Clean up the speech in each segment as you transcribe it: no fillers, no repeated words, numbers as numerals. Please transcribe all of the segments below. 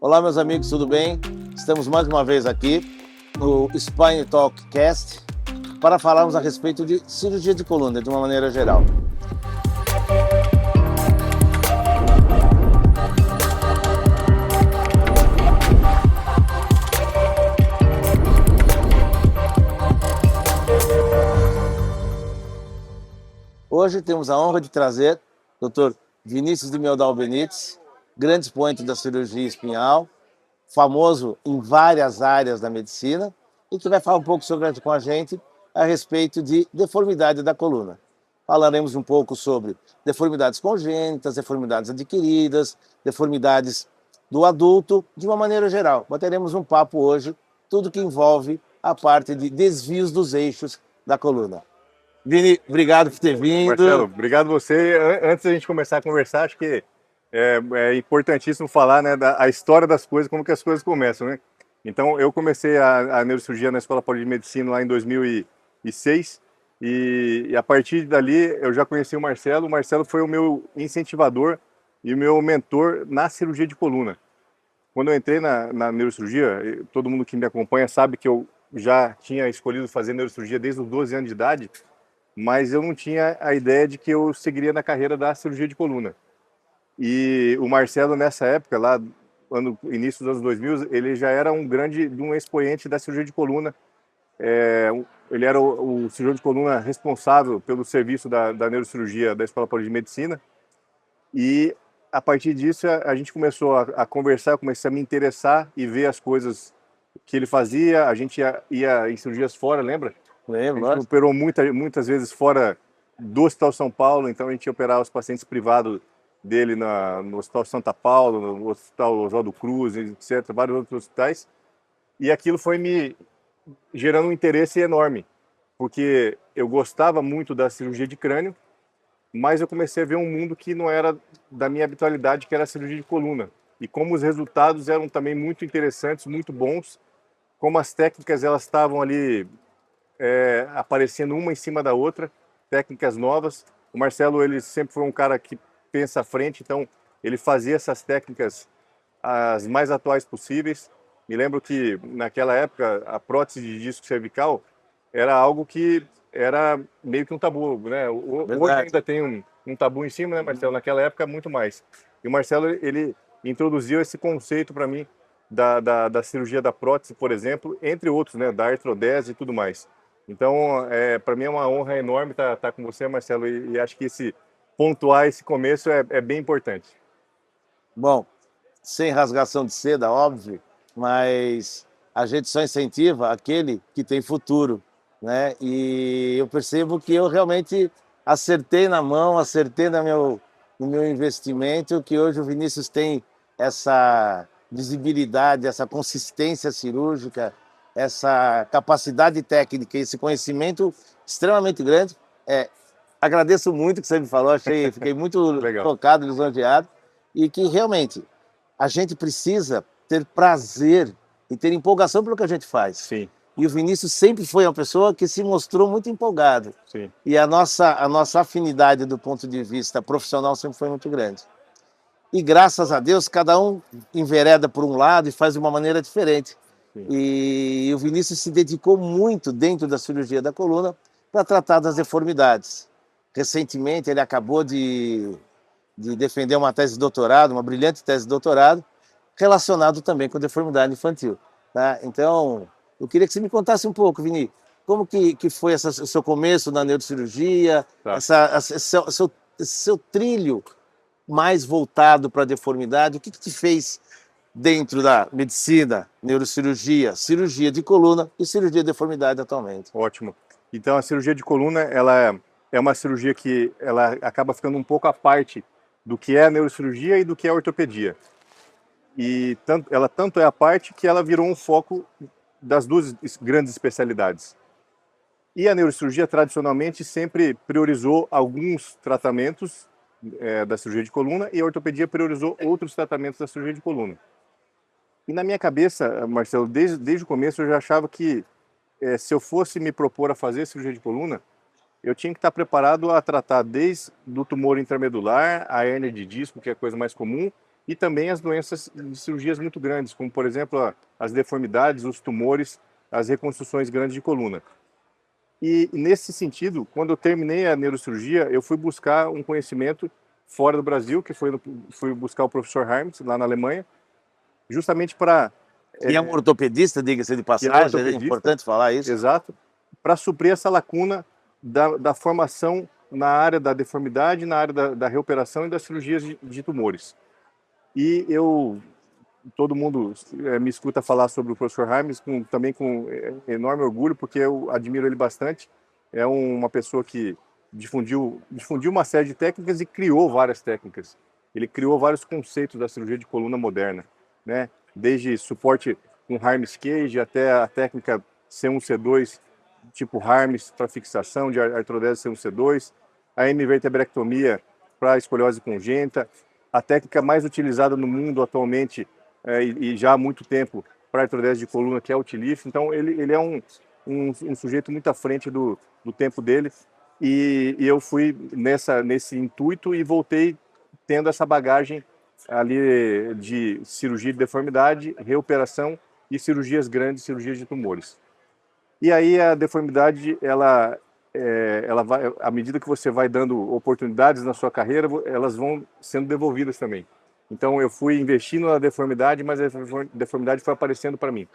Olá, meus amigos, tudo bem? Estamos mais uma vez aqui no Spine Talk Cast para falarmos a respeito de cirurgia de coluna de uma maneira geral. Hoje temos a honra de trazer o Dr. Vinícius de Meldal Benites, grande expoente da cirurgia espinhal, famoso em várias áreas da medicina, e que vai falar um pouco com a gente a respeito de deformidade da coluna. Falaremos um pouco sobre deformidades congênitas, deformidades adquiridas, deformidades do adulto, de uma maneira geral. Bateremos um papo hoje, tudo que envolve a parte de desvios dos eixos da coluna. Vini, obrigado por ter vindo. Marcelo, obrigado você. Antes da gente começar a conversar, acho que é importantíssimo falar, né, a história das coisas, como que as coisas começam, né? Então, eu comecei a neurocirurgia na Escola Paulista de Medicina lá em 2006 e a partir dali eu já conheci o Marcelo. O Marcelo foi o meu incentivador e o meu mentor na cirurgia de coluna. Quando eu entrei na neurocirurgia, todo mundo que me acompanha sabe que eu já tinha escolhido fazer neurocirurgia desde os 12 anos de idade, mas eu não tinha a ideia de que eu seguiria na carreira da cirurgia de coluna. E o Marcelo, nessa época, lá no início dos anos 2000, ele já era um expoente da cirurgia de coluna. Ele era o cirurgião de coluna responsável pelo serviço da neurocirurgia da Escola Paulista de Medicina. E, a partir disso, a gente começou a conversar, eu comecei a me interessar e ver as coisas que ele fazia. A gente ia em cirurgias fora, lembra? Lembro, a gente operou muitas vezes fora do Hospital São Paulo, então a gente ia operar os pacientes privados dele no Hospital Santa Paulo, no Hospital Oswaldo Cruz, etc., vários outros hospitais. E aquilo foi me gerando um interesse enorme, porque eu gostava muito da cirurgia de crânio, mas eu comecei a ver um mundo que não era da minha habitualidade, que era a cirurgia de coluna. E como os resultados eram também muito interessantes, muito bons, como as técnicas elas estavam ali aparecendo uma em cima da outra, técnicas novas. O Marcelo, ele sempre foi um cara que pensa à frente, então ele fazia essas técnicas as mais atuais possíveis. Me lembro que naquela época a prótese de disco cervical era algo que era meio que um tabu, né? Hoje ainda tem um tabu em cima, né, Marcelo? Naquela época muito mais. E o Marcelo, ele introduziu esse conceito para mim da cirurgia da prótese, por exemplo, entre outros, né, da artrodese e tudo mais. Então, para mim é uma honra enorme estar com você, Marcelo, e acho que pontuar esse começo é bem importante. Bom, sem rasgação de seda, óbvio, mas a gente só incentiva aquele que tem futuro, né? E eu percebo que eu realmente acertei na mão, acertei no meu investimento, que hoje o Vinícius tem essa visibilidade, essa consistência cirúrgica, essa capacidade técnica, esse conhecimento extremamente grande. Agradeço muito o que você me falou, fiquei muito tocado, lisonjeado, e que realmente a gente precisa ter prazer e ter empolgação pelo que a gente faz. Sim. E o Vinícius sempre foi uma pessoa que se mostrou muito empolgado. Sim. E a nossa afinidade do ponto de vista profissional sempre foi muito grande. E graças a Deus, cada um envereda por um lado e faz de uma maneira diferente. Sim. E o Vinícius se dedicou muito dentro da cirurgia da coluna para tratar das deformidades. Recentemente, ele acabou de defender uma tese de doutorado, uma brilhante tese de doutorado, relacionado também com deformidade infantil. Tá? Então, eu queria que você me contasse um pouco, Vini, como que foi o seu começo na neurocirurgia, Tá. seu trilho mais voltado para a deformidade, o que te fez dentro da medicina, neurocirurgia, cirurgia de coluna e cirurgia de deformidade atualmente? Ótimo. Então, a cirurgia de coluna, ela é uma cirurgia que ela acaba ficando um pouco à parte do que é a neurocirurgia e do que é a ortopedia. E ela tanto é a parte que ela virou um foco das duas grandes especialidades. E a neurocirurgia, tradicionalmente, sempre priorizou alguns tratamentos da cirurgia de coluna e a ortopedia priorizou outros tratamentos da cirurgia de coluna. E na minha cabeça, Marcelo, desde o começo eu já achava que se eu fosse me propor a fazer cirurgia de coluna, eu tinha que estar preparado a tratar desde do tumor intramedular, a hérnia de disco, que é a coisa mais comum, e também as doenças de cirurgias muito grandes, como, por exemplo, as deformidades, os tumores, as reconstruções grandes de coluna. E nesse sentido, quando eu terminei a neurocirurgia, eu fui buscar um conhecimento fora do Brasil, que fui buscar o professor Harms, lá na Alemanha, justamente para... E é um ortopedista, diga-se de que é um passagem, é ortopedista, importante falar isso. exato, para suprir essa lacuna da formação na área da deformidade, na área da reoperação e das cirurgias de tumores. E todo mundo me escuta falar sobre o professor Harms também com enorme orgulho, porque eu admiro ele bastante. É uma pessoa que difundiu uma série de técnicas e criou várias técnicas. Ele criou vários conceitos da cirurgia de coluna moderna, né? Desde suporte com Harms Cage até a técnica C1, C2, tipo Harms para fixação de artrodese C1, C2, a hemivertebrectomia para escoliose congênita, a técnica mais utilizada no mundo atualmente e já há muito tempo para artrodese de coluna, que é o TLIF. Então, ele é um sujeito muito à frente do tempo dele. E eu fui nesse intuito e voltei tendo essa bagagem ali de cirurgia de deformidade, reoperação e cirurgias grandes, cirurgias de tumores. E aí a deformidade, ela vai, à medida que você vai dando oportunidades na sua carreira, elas vão sendo devolvidas também. Então eu fui investindo na deformidade, mas a deformidade foi aparecendo para mim.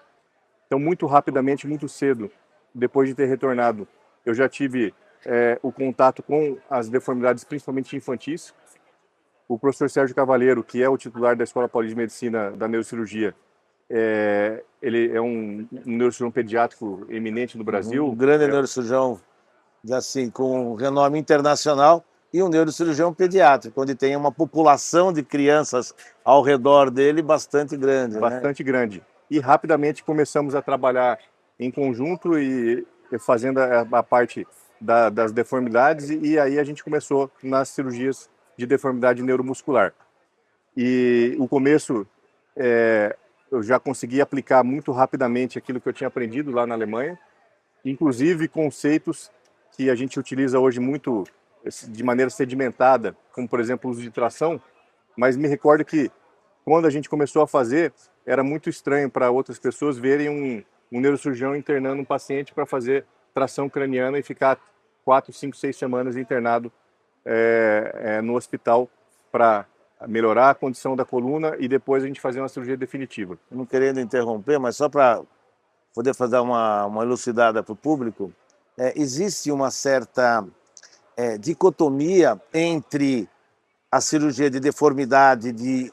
Então muito rapidamente, muito cedo, depois de ter retornado, eu já tive o contato com as deformidades, principalmente infantis. O professor Sérgio Cavaleiro, que é o titular da Escola Paulista de Medicina da Neurocirurgia, ele é um neurocirurgião pediátrico eminente no Brasil. Um grande neurocirurgião, assim, com renome internacional, e um neurocirurgião pediátrico, onde tem uma população de crianças ao redor dele bastante grande. Bastante grande. E rapidamente começamos a trabalhar em conjunto e fazendo a parte das deformidades, e aí a gente começou nas cirurgias de deformidade neuromuscular. E o começo, eu já consegui aplicar muito rapidamente aquilo que eu tinha aprendido lá na Alemanha, inclusive conceitos que a gente utiliza hoje muito de maneira sedimentada, como, por exemplo, o uso de tração, mas me recordo que quando a gente começou a fazer, era muito estranho para outras pessoas verem um neurocirurgião internando um paciente para fazer tração craniana e ficar 4, 5, 6 semanas internado no hospital para melhorar a condição da coluna e depois a gente fazer uma cirurgia definitiva. Não querendo interromper, mas só para poder fazer uma elucidada para o público, existe uma certa dicotomia entre a cirurgia de deformidade de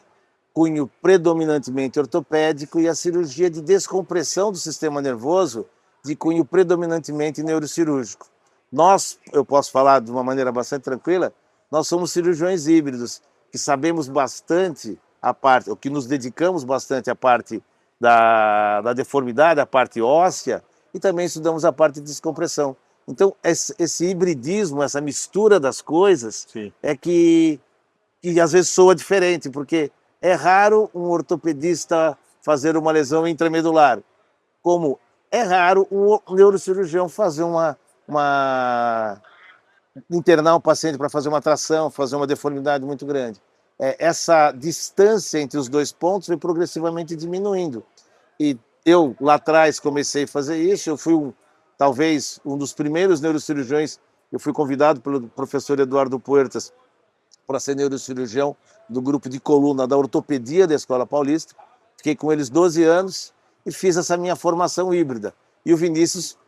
cunho predominantemente ortopédico e a cirurgia de descompressão do sistema nervoso de cunho predominantemente neurocirúrgico. Nós, eu posso falar de uma maneira bastante tranquila, nós somos cirurgiões híbridos, que sabemos bastante a parte, ou que nos dedicamos bastante à parte da deformidade, a parte óssea, e também estudamos a parte de descompressão. Então, esse hibridismo, essa mistura das coisas, Sim. é que às vezes soa diferente, porque é raro um ortopedista fazer uma lesão intramedular, como é raro um neurocirurgião fazer internar um paciente para fazer uma tração, fazer uma deformidade muito grande. Essa distância entre os dois pontos foi progressivamente diminuindo. E eu, lá atrás, comecei a fazer isso. Eu fui, talvez, um dos primeiros neurocirurgiões. Eu fui convidado pelo professor Eduardo Puertas para ser neurocirurgião do grupo de coluna da ortopedia da Escola Paulista. Fiquei com eles 12 anos e fiz essa minha formação híbrida. E o Vinícius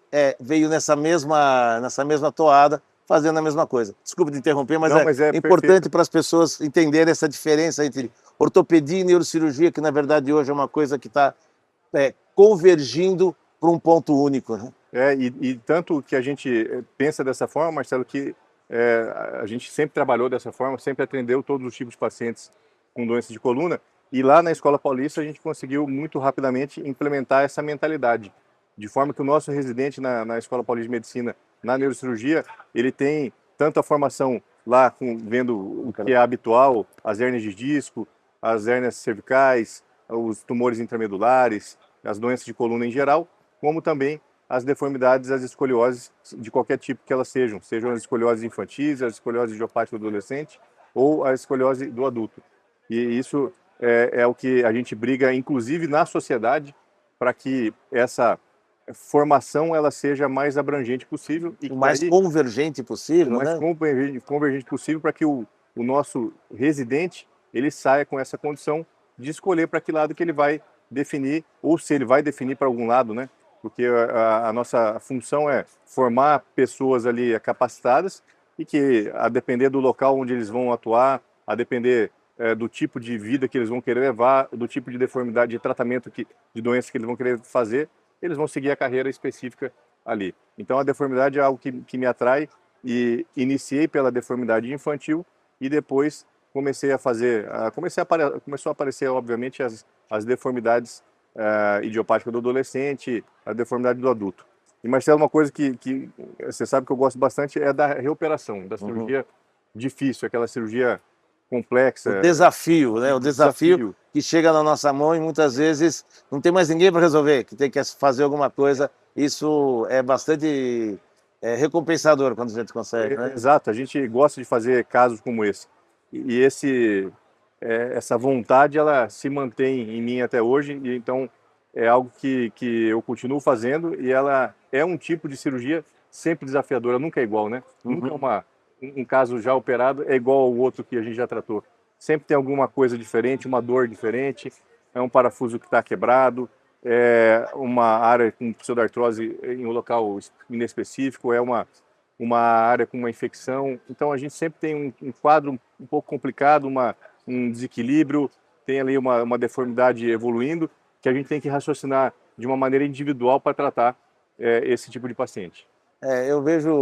veio nessa mesma toada, fazendo a mesma coisa. Desculpe te interromper, mas é importante para as pessoas entenderem essa diferença entre ortopedia e neurocirurgia, que na verdade hoje é uma coisa que está convergindo para um ponto único. Né? E tanto que a gente pensa dessa forma, Marcelo, que a gente sempre trabalhou dessa forma, sempre atendeu todos os tipos de pacientes com doenças de coluna, e lá na Escola Paulista a gente conseguiu muito rapidamente implementar essa mentalidade, de forma que o nosso residente na Escola Paulista de Medicina, na neurocirurgia, ele tem tanto a formação lá, vendo o que é habitual, as hérnias de disco, as hérnias cervicais, os tumores intramedulares, as doenças de coluna em geral, como também as deformidades, as escolioses de qualquer tipo que elas sejam as escolioses infantis, as escolioses idiopáticas do adolescente ou a escoliose do adulto. E isso é o que a gente briga, inclusive na sociedade, para que essa formação ela seja mais abrangente possível e O que mais aí, convergente o possível, mais né? convergente possível para que o nosso residente ele saia com essa condição de escolher para que lado que ele vai definir, ou se ele vai definir para algum lado, né? Porque a nossa função é formar pessoas ali capacitadas e que, a depender do local onde eles vão atuar, a depender do tipo de vida que eles vão querer levar, do tipo de deformidade, de tratamento de doença que eles vão querer fazer, eles vão seguir a carreira específica ali. Então a deformidade é algo que me atrai e iniciei pela deformidade infantil e depois comecei a fazer, começou a aparecer obviamente as deformidades idiopáticas do adolescente, a deformidade do adulto. E Marcelo, uma coisa que você sabe que eu gosto bastante é da reoperação, da Uhum. cirurgia difícil, aquela cirurgia O complexa, desafio, né? O o desafio desafio. que chega na nossa mão e muitas vezes não tem mais ninguém para resolver, que tem que fazer alguma coisa. Isso é bastante recompensador quando a gente consegue, né? Exato, a gente gosta de fazer casos como esse. E essa vontade, ela se mantém em mim até hoje, e então é algo que eu continuo fazendo, e ela é um tipo de cirurgia sempre desafiadora, nunca é igual, né? Nunca Uhum. um caso já operado é igual ao outro que a gente já tratou. Sempre tem alguma coisa diferente, uma dor diferente, é um parafuso que está quebrado, é uma área com pseudartrose em um local inespecífico, é uma área com uma infecção. Então a gente sempre tem um quadro um pouco complicado, um desequilíbrio, tem ali uma deformidade evoluindo, que a gente tem que raciocinar de uma maneira individual para tratar esse tipo de paciente. Eu vejo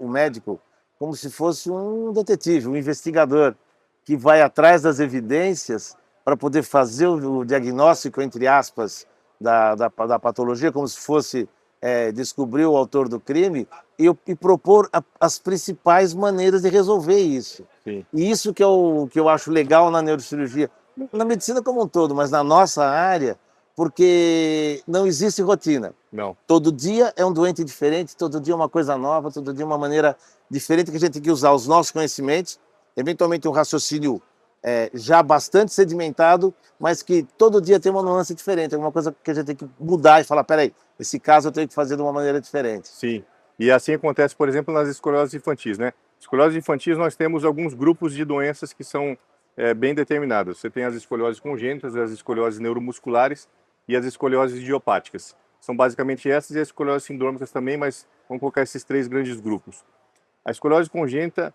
o médico como se fosse um detetive, um investigador, que vai atrás das evidências para poder fazer o diagnóstico, entre aspas, da patologia, como se fosse descobrir o autor do crime e propor as principais maneiras de resolver isso. Sim, E isso que eu acho legal na neurocirurgia, na medicina como um todo, mas na nossa área, porque não existe rotina. não, Todo dia é um doente diferente, todo dia é uma coisa nova, todo dia é uma maneira diferente que a gente tem que usar os nossos conhecimentos, eventualmente um raciocínio já bastante sedimentado, mas que todo dia tem uma nuance diferente, alguma coisa que a gente tem que mudar e falar, peraí, esse caso eu tenho que fazer de uma maneira diferente. sim. E assim acontece, por exemplo, nas escolioses infantis, né? Escolioses infantis nós temos alguns grupos de doenças que são bem determinadas. Você tem as escolioses congênitas, as escolioses neuromusculares e as escolioses idiopáticas. São basicamente essas e as escolioses sindrômicas também, mas vamos colocar esses três grandes grupos. A escoliose congênita,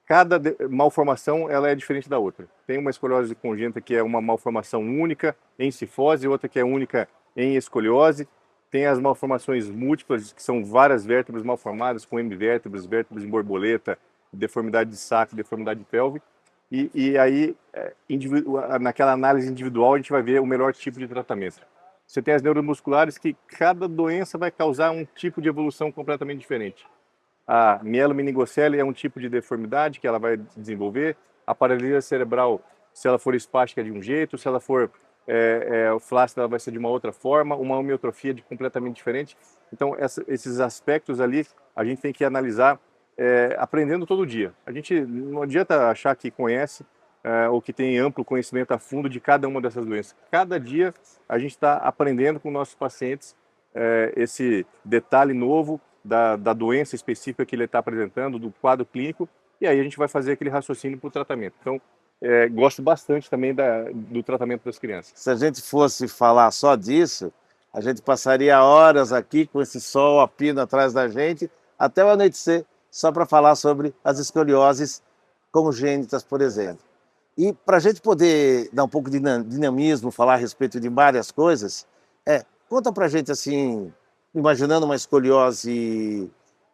cada malformação ela é diferente da outra. Tem uma escoliose congênita que é uma malformação única em cifose, outra que é única em escoliose. Tem as malformações múltiplas, que são várias vértebras malformadas, com hemivértebras, vértebras em borboleta, deformidade de saco, deformidade de pelve. E aí, naquela análise individual, a gente vai ver o melhor tipo de tratamento. Você tem as neuromusculares, que cada doença vai causar um tipo de evolução completamente diferente. A mielomeningocele é um tipo de deformidade que ela vai desenvolver. A paralisia cerebral, se ela for espástica, é de um jeito, se ela for flácida, ela vai ser de uma outra forma, uma homeotrofia completamente diferente. Então, esses aspectos ali, a gente tem que analisar aprendendo todo dia. A gente não adianta achar que conhece ou que tem amplo conhecimento a fundo de cada uma dessas doenças. Cada dia a gente está aprendendo com nossos pacientes esse detalhe novo da doença específica que ele está apresentando, do quadro clínico, e aí a gente vai fazer aquele raciocínio para o tratamento. Então, gosto bastante também do tratamento das crianças. Se a gente fosse falar só disso, a gente passaria horas aqui com esse sol a pino atrás da gente, até o anoitecer, só para falar sobre as escolioses congênitas, por exemplo. E para a gente poder dar um pouco de dinamismo, falar a respeito de várias coisas, conta para a gente assim, imaginando uma escoliose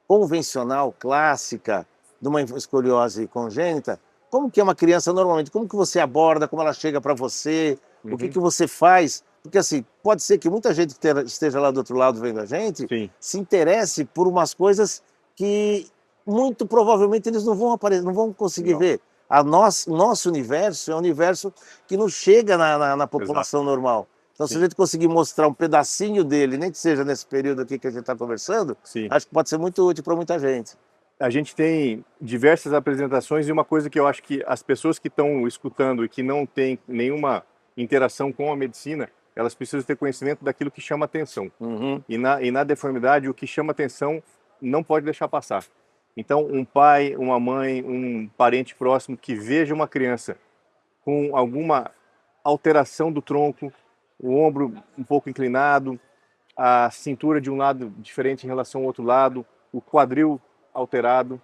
convencional, clássica, de uma escoliose congênita, como que é uma criança normalmente? Como que você aborda, como ela chega para você, o que Uhum. que você faz? Porque assim, pode ser que muita gente que esteja lá do outro lado vendo a gente, Sim, se interesse por umas coisas que muito provavelmente eles não vão aparecer, não vão conseguir não, ver. Nosso universo é um universo que não chega na exato, população normal. Então, se a sim, gente conseguir mostrar um pedacinho dele, nem que seja nesse período aqui que a gente está conversando, sim. acho que pode ser muito útil para muita gente. A gente tem diversas apresentações e uma coisa que eu acho que as pessoas que estão escutando e que não têm nenhuma interação com a medicina, elas precisam ter conhecimento daquilo que chama atenção. Uhum. E na deformidade, o que chama atenção não pode deixar passar. Então, um pai, uma mãe, um parente próximo que veja uma criança com alguma alteração do tronco, o ombro um pouco inclinado, a cintura de um lado diferente em relação ao outro lado, o quadril alterado,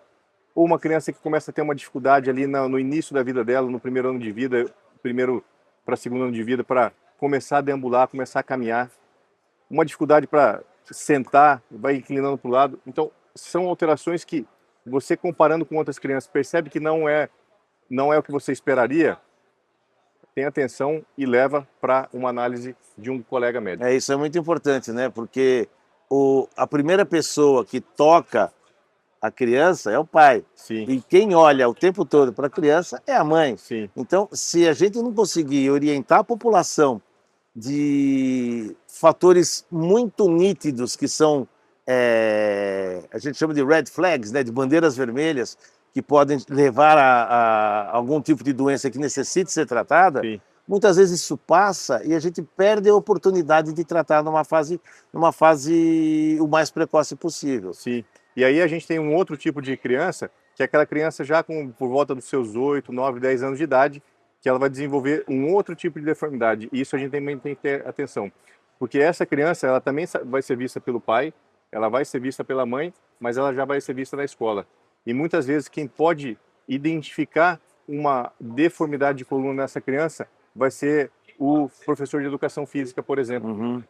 ou uma criança que começa a ter uma dificuldade ali no início da vida dela, no primeiro ano de vida, primeiro para segundo ano de vida, para começar a deambular, começar a caminhar, uma dificuldade para sentar, vai inclinando para o lado. Então, são alterações que você comparando com outras crianças percebe que não é o que você esperaria. Tem atenção e leva para uma análise de um colega médico. Isso é muito importante, né? Porque a primeira pessoa que toca a criança é o pai. Sim. E quem olha o tempo todo para a criança é a mãe. Sim. Então, se a gente não conseguir orientar a população de fatores muito nítidos que são, a gente chama de red flags, né? De bandeiras vermelhas, que podem levar a algum tipo de doença que necessite ser tratada, Sim. muitas vezes isso passa e a gente perde a oportunidade de tratar numa fase o mais precoce possível. Sim. E aí a gente tem um outro tipo de criança, que é aquela criança já por volta dos seus 8, 9, 10 anos de idade, que ela vai desenvolver um outro tipo de deformidade. E isso a gente também tem que ter atenção. Porque essa criança, ela também vai ser vista pelo pai, ela vai ser vista pela mãe, mas ela já vai ser vista na escola. E muitas vezes quem pode identificar uma deformidade de coluna nessa criança vai ser o professor de educação física, por exemplo. Uhum.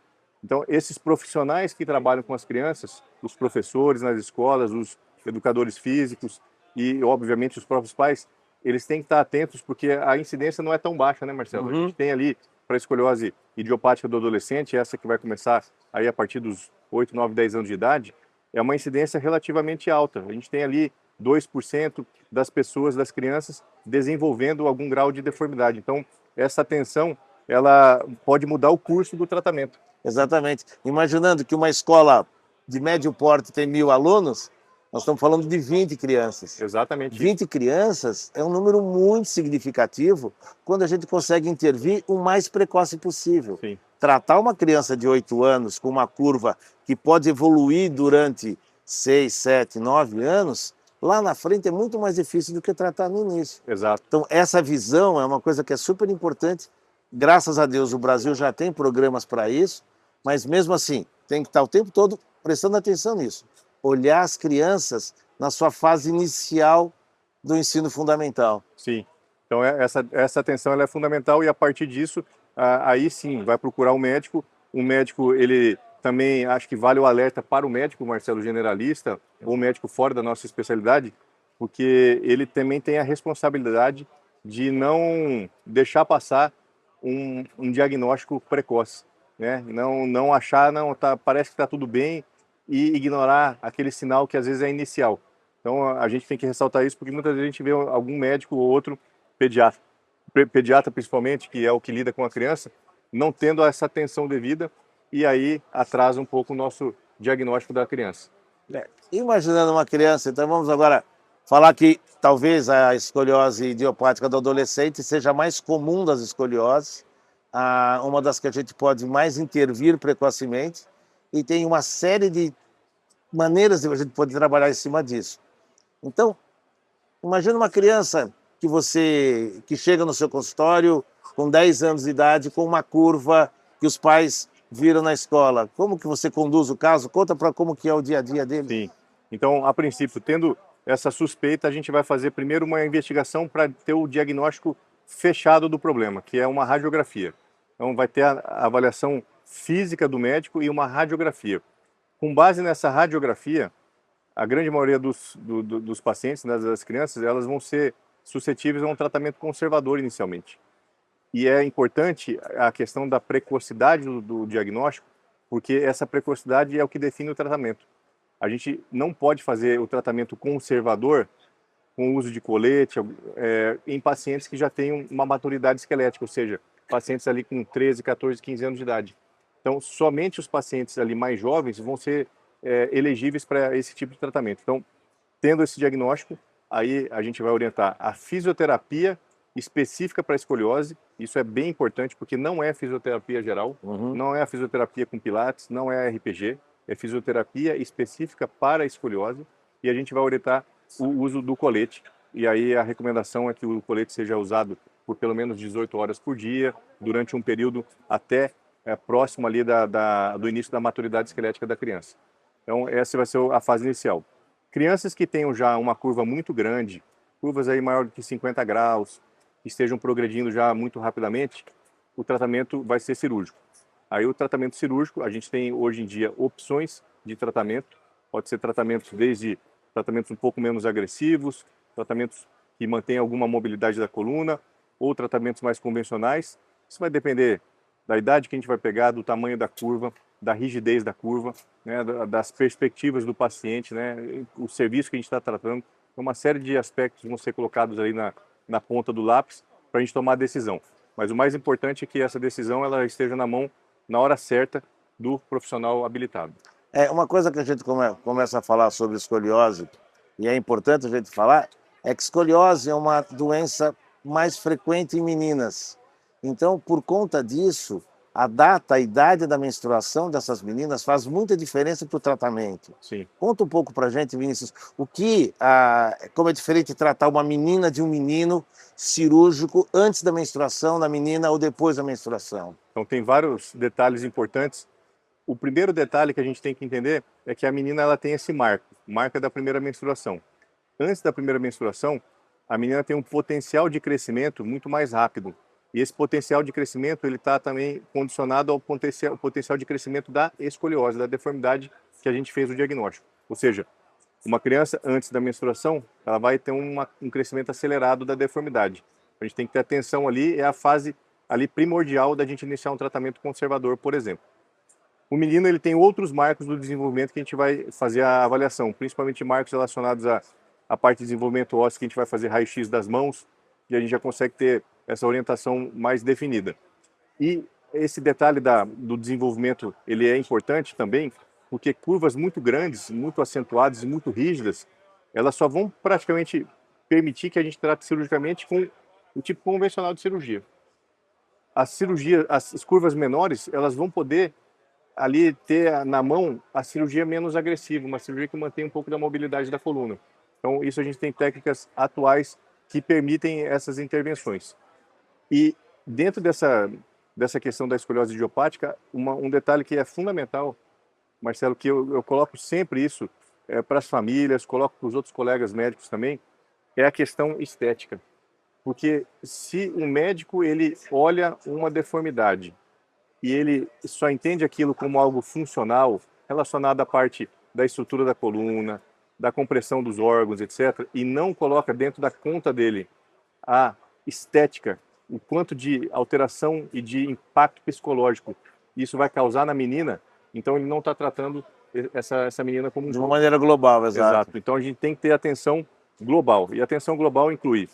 Então, esses profissionais que trabalham com as crianças, os professores nas escolas, os educadores físicos e, obviamente, os próprios pais, eles têm que estar atentos porque a incidência não é tão baixa, né, Marcelo? Uhum. A gente tem ali para a escoliose idiopática do adolescente, essa que vai começar aí a partir dos 8, 9, 10 anos de idade, é uma incidência relativamente alta. A gente tem ali 2% das pessoas, das crianças, desenvolvendo algum grau de deformidade. Então, essa atenção, ela pode mudar o curso do tratamento. Exatamente. Imaginando que uma escola de médio porte tem 1.000 alunos, nós estamos falando de 20 crianças. Exatamente. 20 crianças é um número muito significativo quando a gente consegue intervir o mais precoce possível. Sim. Tratar uma criança de 8 anos com uma curva que pode evoluir durante 6, 7, 9 anos, lá na frente é muito mais difícil do que tratar no início. Exato. Então, essa visão é uma coisa que é super importante. Graças a Deus, o Brasil já tem programas para isso, mas mesmo assim, tem que estar o tempo todo prestando atenção nisso. Olhar as crianças na sua fase inicial do ensino fundamental. Sim. Então, essa atenção ela é fundamental e a partir disso, aí sim, vai procurar um médico. O médico, ele também, acho que vale o alerta para o médico, Marcelo, generalista, ou médico fora da nossa especialidade, porque ele também tem a responsabilidade de não deixar passar um diagnóstico precoce, né? Não achar, parece que está tudo bem e ignorar aquele sinal que às vezes é inicial. Então a gente tem que ressaltar isso porque muitas vezes a gente vê algum médico ou outro pediatra principalmente, que é o que lida com a criança, não tendo essa atenção devida e aí atrasa um pouco o nosso diagnóstico da criança. Imaginando uma criança, então vamos agora falar que talvez a escoliose idiopática do adolescente seja mais comum das escolioses, uma das que a gente pode mais intervir precocemente, e tem uma série de maneiras de a gente poder trabalhar em cima disso. Então, imagina uma criança que chega no seu consultório com 10 anos de idade, com uma curva que os pais viram na escola. Como que você conduz o caso? Conta para como que é o dia a dia dele. Sim. Então, a princípio, tendo essa suspeita, a gente vai fazer primeiro uma investigação para ter o diagnóstico fechado do problema, que é uma radiografia. Então, vai ter a avaliação física do médico e uma radiografia. Com base nessa radiografia, a grande maioria dos pacientes, né, das crianças, elas vão ser suscetíveis a um tratamento conservador inicialmente. E é importante a questão da precocidade do diagnóstico, porque essa precocidade é o que define o tratamento. A gente não pode fazer o tratamento conservador com o uso de colete em pacientes que já têm uma maturidade esquelética, ou seja, pacientes ali com 13, 14, 15 anos de idade. Então, somente os pacientes ali mais jovens vão ser elegíveis para esse tipo de tratamento. Então, Tendo esse diagnóstico, aí a gente vai orientar a fisioterapia específica para a escoliose. Isso é bem importante porque não é fisioterapia geral, não é a fisioterapia com pilates, não é a RPG, é fisioterapia específica para a escoliose, e a gente vai orientar o uso do colete. E aí a recomendação é que o colete seja usado por pelo menos 18 horas por dia, durante um período até próximo ali do início da maturidade esquelética da criança. Então essa vai ser a fase inicial. Crianças que tenham já uma curva muito grande, curvas aí maior do que 50 graus, que estejam progredindo já muito rapidamente, o tratamento vai ser cirúrgico. Aí o tratamento cirúrgico, a gente tem hoje em dia opções de tratamento, pode ser tratamentos desde tratamentos um pouco menos agressivos, tratamentos que mantêm alguma mobilidade da coluna, ou tratamentos mais convencionais. Isso vai depender da idade que a gente vai pegar, do tamanho da curva, da rigidez da curva, né, das perspectivas do paciente, né, o serviço que a gente está tratando. Uma série de aspectos vão ser colocados ali na ponta do lápis para a gente tomar a decisão. Mas o mais importante é que essa decisão ela esteja na mão, na hora certa, do profissional habilitado. Uma coisa que a gente começa a falar sobre escoliose, e é importante a gente falar, é que escoliose é uma doença mais frequente em meninas. Então, por conta disso, a data, a idade da menstruação dessas meninas faz muita diferença para o tratamento. Sim. Conta um pouco para a gente, Vinícius, como é diferente tratar uma menina de um menino cirúrgico antes da menstruação da menina ou depois da menstruação. Então tem vários detalhes importantes. O primeiro detalhe que a gente tem que entender é que a menina ela tem esse marca da primeira menstruação. Antes da primeira menstruação, a menina tem um potencial de crescimento muito mais rápido. E esse potencial de crescimento ele está também condicionado ao potencial de crescimento da escoliose, da deformidade que a gente fez o diagnóstico. Ou seja, uma criança antes da menstruação, ela vai ter um crescimento acelerado da deformidade. A gente tem que ter atenção ali, é a fase ali primordial da gente iniciar um tratamento conservador, por exemplo. O menino ele tem outros marcos do desenvolvimento que a gente vai fazer a avaliação, principalmente marcos relacionados à parte de desenvolvimento ósseo, que a gente vai fazer raio-x das mãos, e a gente já consegue ter essa orientação mais definida. E esse detalhe do desenvolvimento, ele é importante também, porque curvas muito grandes, muito acentuadas e muito rígidas, elas só vão praticamente permitir que a gente trate cirurgicamente com o tipo convencional de cirurgia. As curvas menores, elas vão poder ali ter na mão a cirurgia menos agressiva, uma cirurgia que mantém um pouco da mobilidade da coluna. Então, isso a gente tem técnicas atuais que permitem essas intervenções. E dentro dessa questão da escoliose idiopática, um detalhe que é fundamental, Marcelo, que eu coloco sempre isso para as famílias, coloco para os outros colegas médicos também, é a questão estética. Porque se um médico ele olha uma deformidade e ele só entende aquilo como algo funcional, relacionado à parte da estrutura da coluna, da compressão dos órgãos, etc., e não coloca dentro da conta dele a estética, o quanto de alteração e de impacto psicológico isso vai causar na menina, então ele não está tratando essa menina como de uma maneira global, exato. Então a gente tem que ter atenção global. E a atenção global inclui,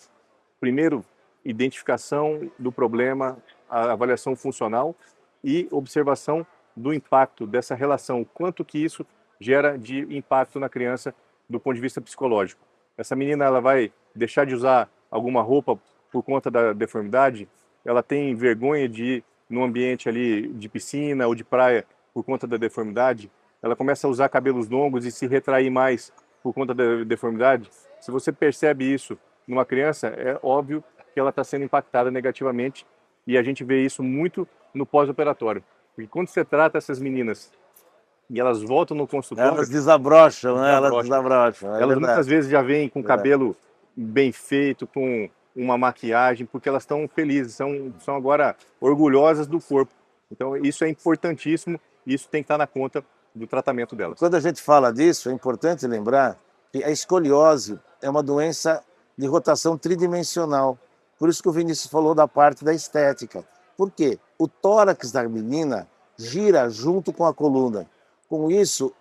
primeiro, identificação do problema, a avaliação funcional e observação do impacto dessa relação, quanto que isso gera de impacto na criança do ponto de vista psicológico. Essa menina ela vai deixar de usar alguma roupa por conta da deformidade, ela tem vergonha de ir num ambiente ali de piscina ou de praia por conta da deformidade, ela começa a usar cabelos longos e se retrair mais por conta da deformidade. Se você percebe isso numa criança, é óbvio que ela está sendo impactada negativamente e a gente vê isso muito no pós-operatório. Porque quando você trata essas meninas e elas voltam no consultório... Elas desabrocham, né? Elas desabrocham. Elas muitas vezes já vêm com o cabelo bem feito, com uma maquiagem, porque elas estão felizes, são agora orgulhosas do corpo. Então isso é importantíssimo e isso tem que estar na conta do tratamento delas. Quando a gente fala disso, é importante lembrar que a escoliose é uma doença de rotação tridimensional. Por isso que o Vinícius falou da parte da estética. Por quê? O tórax da menina gira junto com a coluna. Com isso,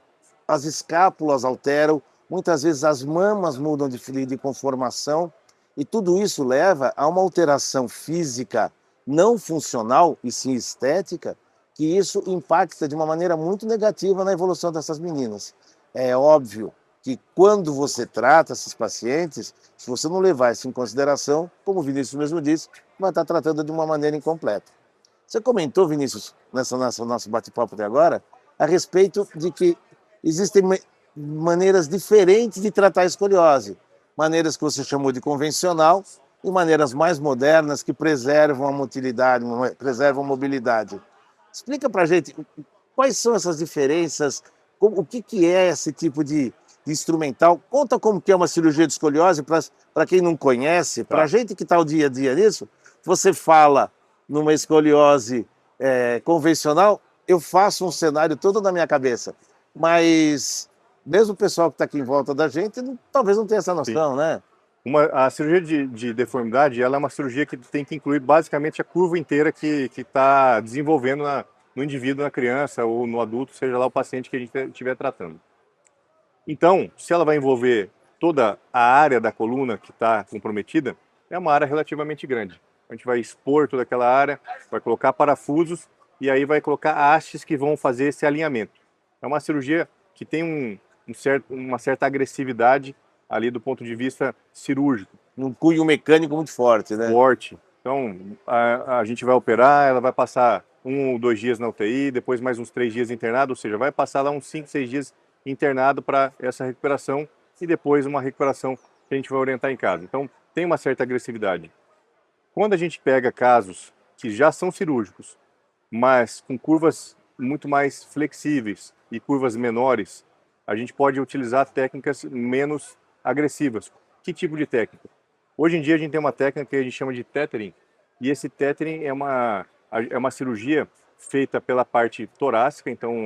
as escápulas alteram, muitas vezes as mamas mudam de conformação, e tudo isso leva a uma alteração física não funcional, e sim estética, que isso impacta de uma maneira muito negativa na evolução dessas meninas. É óbvio que quando você trata esses pacientes, se você não levar isso em consideração, como o Vinícius mesmo disse, vai estar tratando de uma maneira incompleta. Você comentou, Vinícius, nesse nosso bate-papo até agora, a respeito de que existem maneiras diferentes de tratar a escoliose. Maneiras que você chamou de convencional e maneiras mais modernas que preservam a motilidade, preservam a mobilidade. Explica para a gente quais são essas diferenças, o que é esse tipo de instrumental. Conta como que é uma cirurgia de escoliose para quem não conhece, para a gente que está o dia a dia nisso. Você fala numa escoliose convencional, eu faço um cenário todo na minha cabeça, mas mesmo o pessoal que está aqui em volta da gente talvez não tenha essa noção, né? A cirurgia de deformidade, ela é uma cirurgia que tem que incluir basicamente a curva inteira que está desenvolvendo no indivíduo, na criança ou no adulto, seja lá o paciente que a gente estiver tratando. Então, se ela vai envolver toda a área da coluna que está comprometida, é uma área relativamente grande. A gente vai expor toda aquela área, vai colocar parafusos e aí vai colocar hastes que vão fazer esse alinhamento. É uma cirurgia que tem uma certa agressividade ali do ponto de vista cirúrgico. Um cunho mecânico muito forte, né? Forte. Então, a gente vai operar, ela vai passar 1 ou 2 dias na UTI, depois mais uns 3 dias internado, ou seja, vai passar lá uns 5, 6 dias internado para essa recuperação e depois uma recuperação que a gente vai orientar em casa. Então, tem uma certa agressividade. Quando a gente pega casos que já são cirúrgicos, mas com curvas muito mais flexíveis e curvas menores, a gente pode utilizar técnicas menos agressivas. Que tipo de técnica? Hoje em dia a gente tem uma técnica que a gente chama de tethering, e esse tethering é uma cirurgia feita pela parte torácica, então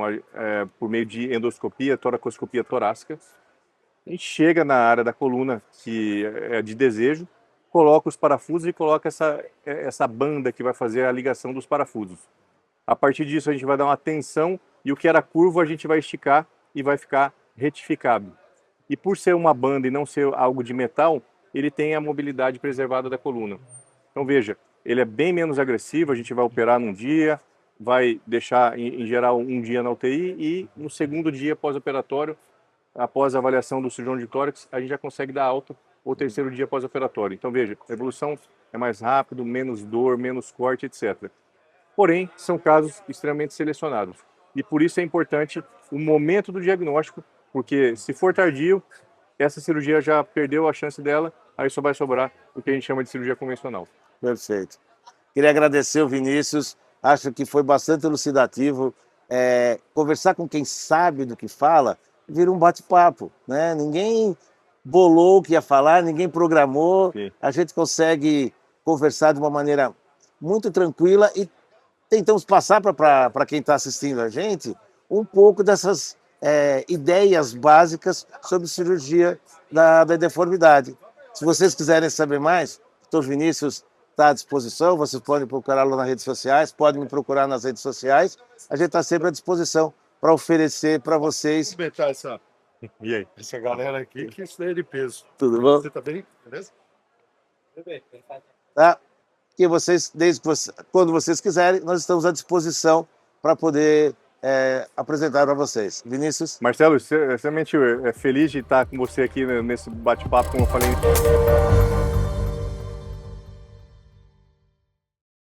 por meio de endoscopia, toracoscopia torácica. A gente chega na área da coluna que é de desejo, coloca os parafusos e coloca essa banda que vai fazer a ligação dos parafusos. A partir disso a gente vai dar uma tensão e o que era curvo a gente vai esticar e vai ficar retificado. E por ser uma banda e não ser algo de metal, ele tem a mobilidade preservada da coluna. Então veja, ele é bem menos agressivo, a gente vai operar num dia, vai deixar em geral um dia na UTI e no segundo dia pós-operatório, após a avaliação do cirurgião de tórax, a gente já consegue dar alta ou terceiro dia pós-operatório. Então veja, a evolução é mais rápido, menos dor, menos corte, etc. Porém, são casos extremamente selecionados. E por isso é importante o momento do diagnóstico, porque se for tardio, essa cirurgia já perdeu a chance dela, aí só vai sobrar o que a gente chama de cirurgia convencional. Perfeito. Queria agradecer o Vinícius, acho que foi bastante elucidativo. Conversar com quem sabe do que fala vira um bate-papo, né? Ninguém bolou o que ia falar, ninguém programou. Sim. A gente consegue conversar de uma maneira muito tranquila e tentamos passar para quem está assistindo a gente um pouco dessas ideias básicas sobre cirurgia da deformidade. Se vocês quiserem saber mais, o Dr. Vinícius está à disposição, vocês podem procurá-lo nas redes sociais, podem me procurar nas redes sociais, a gente está sempre à disposição para oferecer para vocês. Cumprimentar E aí? essa galera aqui, que isso daí é de peso. Tudo bom? Você tá bem? Beleza? Tá? Que vocês, quando vocês quiserem, nós estamos à disposição para poder apresentar para vocês. Vinícius? Marcelo, extremamente feliz de estar com você aqui nesse bate-papo, como eu falei.